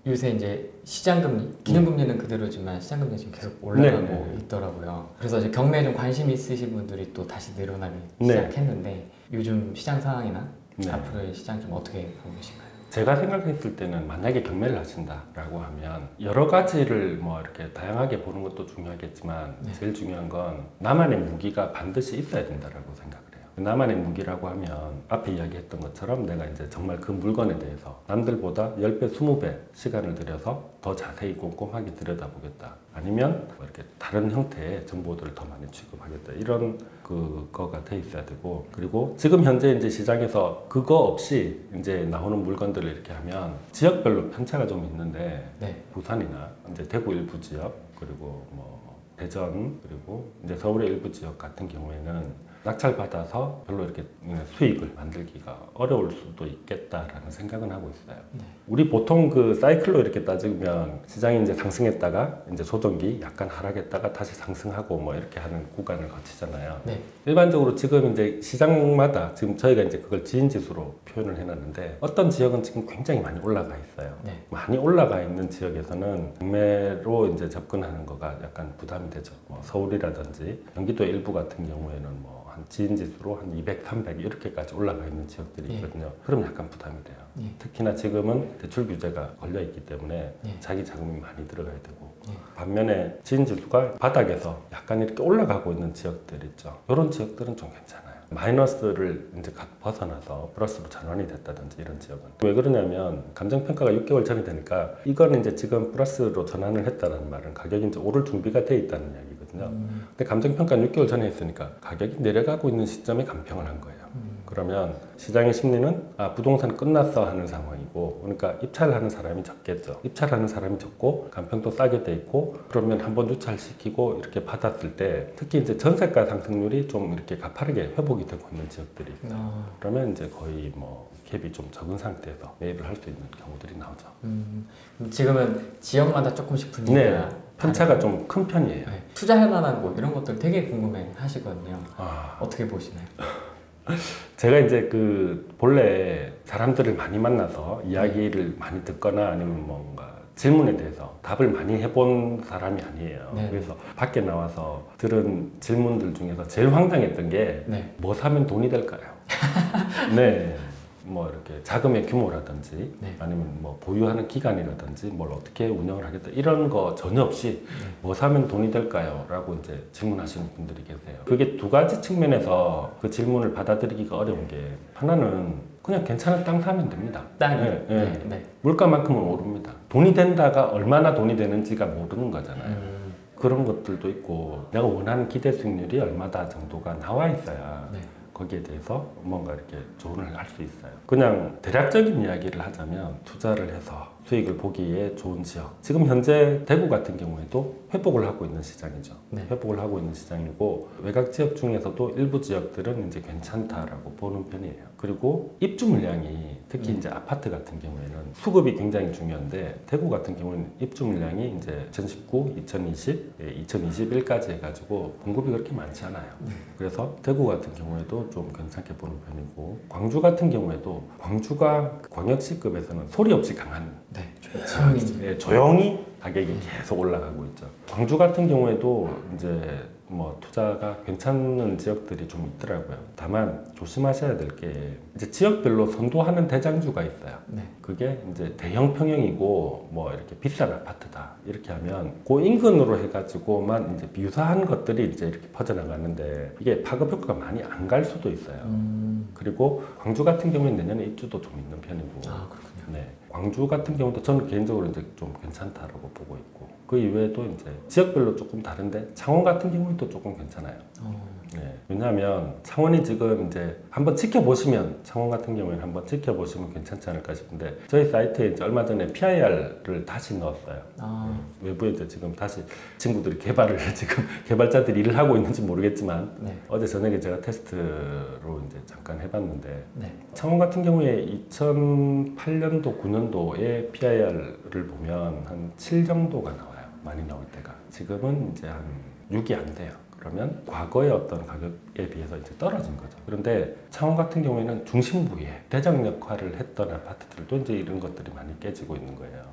요새 이제 시장금리, 기준금리는 그대로지만 시장금리 지금 계속 올라가고 있더라고요. 그래서 이제 경매에 좀 관심 있으신 분들이 또 다시 늘어나기 시작했는데 요즘 시장 상황이나 앞으로의 시장 좀 어떻게 보고 계신가요? 제가 생각했을 때는 만약에 경매를 하신다라고 하면 여러 가지를 뭐 이렇게 다양하게 보는 것도 중요하겠지만 제일 중요한 건 나만의 무기가 반드시 있어야 된다라고 생각을 해요. 나만의 무기라고 하면 앞에 이야기했던 것처럼 내가 이제 정말 그 물건에 대해서 남들보다 10배, 20배 시간을 들여서 더 자세히 꼼꼼하게 들여다보겠다. 아니면 뭐 이렇게 다른 형태의 정보들을 더 많이 취급하겠다. 이런 그거가 돼 있어야 되고, 그리고 지금 현재 이제 시장에서 그거 없이 이제 나오는 물건들을 이렇게 하면 지역별로 편차가 좀 있는데 부산이나 이제 대구 일부 지역, 그리고 뭐 대전, 그리고 이제 서울의 일부 지역 같은 경우에는 낙찰받아서 별로 이렇게 수익을 만들기가 어려울 수도 있겠다라는 생각은 하고 있어요. 우리 보통 그 사이클로 이렇게 따지면 시장이 이제 상승했다가 이제 조정기 약간 하락했다가 다시 상승하고 뭐 이렇게 하는 구간을 거치잖아요. 일반적으로 지금 이제 시장마다 지금 저희가 이제 그걸 지인지수로 표현을 해놨는데 어떤 지역은 지금 굉장히 많이 올라가 있어요. 많이 올라가 있는 지역에서는 경매로 이제 접근하는 거가 약간 부담이 되죠. 뭐 서울이라든지 경기도 일부 같은 경우에는 뭐 한 지인지수로 한 200, 300 이렇게까지 올라가 있는 지역들이 있거든요. 그럼 약간 부담이 돼요. 특히나 지금은 대출 규제가 걸려 있기 때문에 자기 자금이 많이 들어가야 되고 반면에 지인지수가 바닥에서 약간 이렇게 올라가고 있는 지역들 있죠. 이런 지역들은 좀 괜찮아요. 마이너스를 이제 벗어나서 플러스로 전환이 됐다든지 이런 지역은. 왜 그러냐면 감정평가가 6개월 전이 되니까 이거는 이제 지금 플러스로 전환을 했다는 말은 가격이 이제 오를 준비가 돼 있다는 이야기거든요. 근데 감정평가는 6개월 전에 했으니까 가격이 내려가고 있는 시점에 감평을 한 거예요. 그러면 시장의 심리는 부동산 끝났어 하는 상황이고, 그러니까 입찰하는 사람이 적겠죠. 입찰하는 사람이 적고 감평도 싸게 돼 있고, 그러면 한번 유찰시키고 이렇게 받았을 때 특히 이제 전세가 상승률이 좀 이렇게 가파르게 회복이 되고 있는 지역들이 있어요. 그러면 이제 거의 뭐 갭이 좀 적은 상태에서 매입을 할 수 있는 경우들이 나오죠. 지금은 지역마다 조금씩 분위기가 편차가 좀 큰 편이에요. 투자할 만한 곳 이런 것들 되게 궁금해 하시거든요. 어떻게 보시나요? 제가 이제 그 본래 사람들을 많이 만나서 이야기를 많이 듣거나 아니면 뭔가 질문에 대해서 답을 많이 해본 사람이 아니에요. 그래서 밖에 나와서 들은 질문들 중에서 제일 황당했던 게 뭐 사면 돈이 될까요? 뭐 이렇게 자금의 규모라든지 아니면 뭐 보유하는 기간이라든지 뭘 어떻게 운영을 하겠다 이런 거 전혀 없이 뭐 사면 돈이 될까요? 라고 이제 질문하시는 분들이 계세요. 그게 두 가지 측면에서 그 질문을 받아들이기가 어려운 게, 하나는 그냥 괜찮은 땅 사면 됩니다. 물가만큼은 오릅니다. 돈이 된다가 얼마나 돈이 되는지가 모르는 거잖아요. 그런 것들도 있고 내가 원하는 기대 수익률이 얼마다 정도가 나와 있어야 거기에 대해서 뭔가 이렇게 조언을 할 수 있어요. 그냥 대략적인 이야기를 하자면 투자를 해서 수익을 보기에 좋은 지역, 지금 현재 대구 같은 경우에도 회복을 하고 있는 시장이죠. 회복을 하고 있는 시장이고, 외곽 지역 중에서도 일부 지역들은 이제 괜찮다라고 보는 편이에요. 그리고 입주 물량이 특히 이제 아파트 같은 경우에는 수급이 굉장히 중요한데, 대구 같은 경우는 입주 물량이 이제 2019, 2020, 2021까지 해가지고 공급이 그렇게 많지 않아요. 그래서 대구 같은 경우에도 좀 괜찮게 보는 편이고, 광주 같은 경우에도 광주가 광역시급에서는 소리 없이 강한 조용히 가격이 계속 올라가고 있죠. 광주 같은 경우에도 이제 뭐 투자가 괜찮은 지역들이 좀 있더라고요. 다만 조심하셔야 될 게 이제 지역별로 선도하는 대장주가 있어요. 그게 이제 대형 평형이고 뭐 이렇게 비싼 아파트다 이렇게 하면 그 인근으로 해가지고만 이제 유사한 것들이 이제 이렇게 퍼져나가는데 이게 파급 효과가 많이 안 갈 수도 있어요. 그리고 광주 같은 경우는 내년에 입주도 좀 있는 편이고. 광주 같은 경우도 저는 개인적으로 이제 좀 괜찮다라고 보고 있고, 그 이외에도 이제 지역별로 조금 다른데 창원 같은 경우도 조금 괜찮아요. 왜냐하면 창원이 지금 이제 한번 지켜보시면, 창원 같은 경우에는 한번 지켜보시면 괜찮지 않을까 싶은데, 저희 사이트에 이제 얼마 전에 PIR을 다시 넣었어요. 외부에 이제 지금 다시 친구들이 개발을 지금 개발자들이 일을 하고 있는지 모르겠지만 어제 저녁에 제가 테스트로 이제 잠깐 해봤는데 창원 같은 경우에 2008년도 9년도에 PIR을 보면 한 7 정도가 나와요. 많이 나올 때가. 지금은 이제 한 6이 안 돼요. 그러면 과거의 어떤 가격에 비해서 이제 떨어진 거죠. 그런데 창원 같은 경우에는 중심부에 대장 역할을 했던 아파트들도 이제 이런 것들이 많이 깨지고 있는 거예요.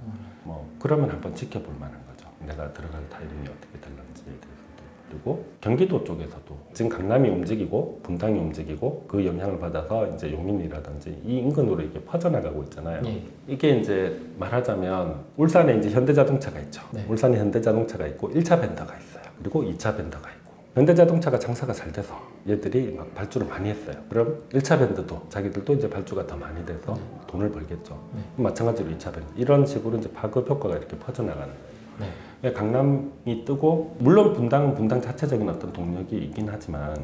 그러면 한번 지켜볼 만한 거죠. 내가 들어갈 타이밍이 어떻게 될런지에 대해서도. 그리고 경기도 쪽에서도 지금 강남이 움직이고 분당이 움직이고 그 영향을 받아서 이제 용인이라든지 이 인근으로 이렇게 퍼져나가고 있잖아요. 예. 이게 이제 말하자면 울산에 이제 현대자동차가 있죠. 네. 울산에 현대자동차가 있고 1차 벤더가 있어요. 그리고 2차 벤더가 있고 현대자동차가 장사가 잘 돼서 얘들이 막 발주를 많이 했어요. 그럼 1차 밴드도 자기들도 이제 발주가 더 많이 돼서 돈을 벌겠죠. 마찬가지로 2차 밴드 이런 식으로 이제 파급 효과가 이렇게 퍼져나가는 거예요. 강남이 뜨고 물론 분당은 분당 자체적인 어떤 동력이 있긴 하지만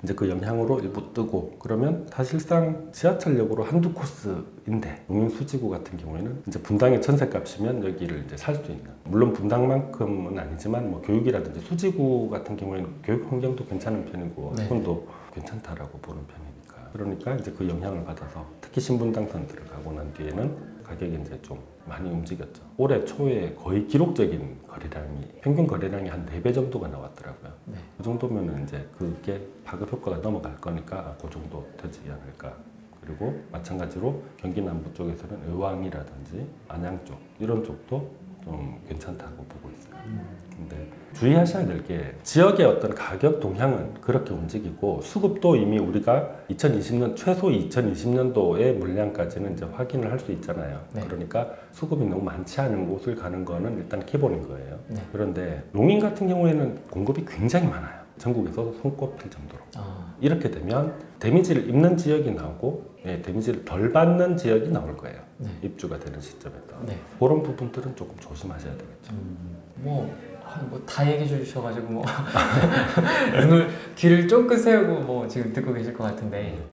이제 그 영향으로 일부 뜨고 그러면 사실상 지하철역으로 한두 코스인데 용인 수지구 같은 경우에는 이제 분당의 전셋값이면 여기를 이제 살 수 있는 물론 분당만큼은 아니지만 뭐 교육이라든지 수지구 같은 경우에는 교육 환경도 괜찮은 편이고 학군도 괜찮다라고 보는 편이니까 그러니까 이제 그 영향을 받아서 특히 신분당선 들어가고 난 뒤에는 가격이 이제 좀 많이 움직였죠. 올해 초에 거의 기록적인 거래량이 평균 거래량이 한 4배 정도가 나왔더라고요. 그 정도면은 이제 그게 파급 효과가 넘어갈 거니까 그 정도 되지 않을까. 그리고 마찬가지로 경기 남부 쪽에서는 의왕이라든지 안양 쪽 이런 쪽도 좀 괜찮다고 보고 있어요. 근데 주의하셔야 될 게 지역의 어떤 가격 동향은 그렇게 움직이고 수급도 이미 우리가 2020년 최소 2020년도의 물량까지는 이제 확인을 할 수 있잖아요. 그러니까 수급이 너무 많지 않은 곳을 가는 거는 일단 기본인 거예요. 그런데 용인 같은 경우에는 공급이 굉장히 많아요. 전국에서 손꼽힐 정도로. 이렇게 되면 데미지를 입는 지역이 나오고 데미지를 덜 받는 지역이 나올 거예요. 입주가 되는 시점에서. 그런 부분들은 조금 조심하셔야 되겠죠. 뭐 다 얘기해 주셔가지고 뭐 눈을 귀를 쫑긋 세우고 뭐 지금 듣고 계실 것 같은데